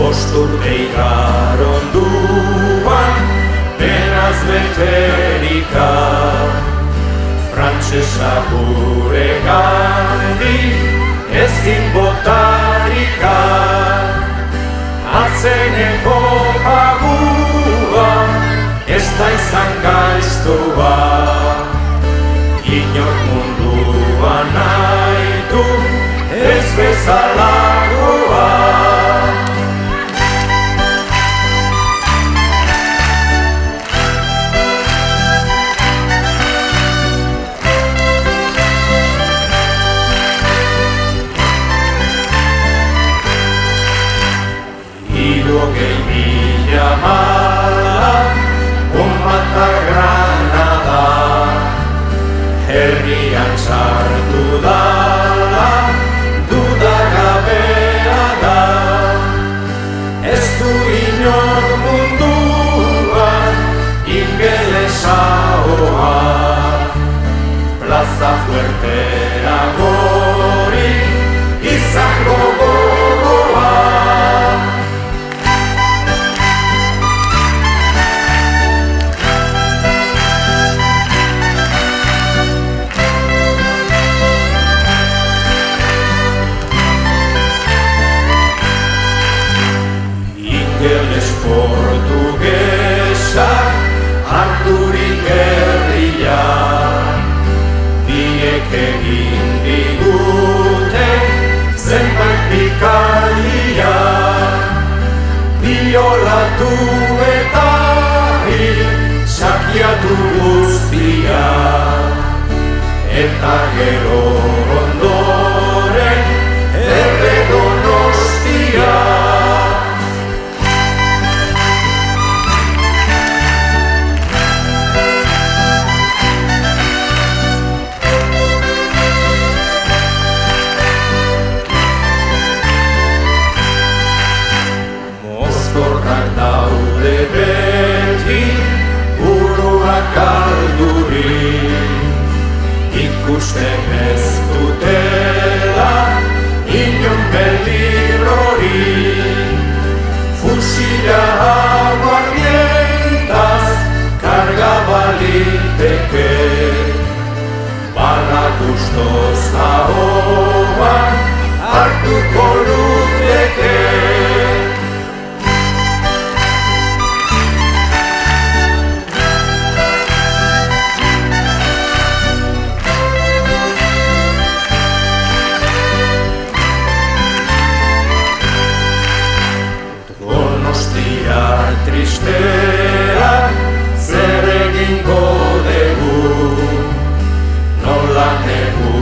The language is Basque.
Urte igaron duan, penaz beterika, frantsesa gure gandik ezin botarika. Atzeneko pagua ez da izan gaiztoa, inor munduan nahi du ez bezalakoa. Hirurogei mila mala, Bonbata Granada, herrian sartu dala, dudagabea da. Ez du inor munduan ingelesaoa, Plaza Fuertea gori izango gogoa. Ingeles portugesak harturik herria, biek egin digute zenbait pikaria, biolatu eta sakiatu guztia, eta gero ondoren Erredonostia. Mozkorrak daude beti, buruak galdurik, ikusten ez dutela inon belirrorik. Fusila aguardientaz karga baliteke, bala gustoz ahoan hartuko luteke. Tristeak zer egingo dugu, nola negu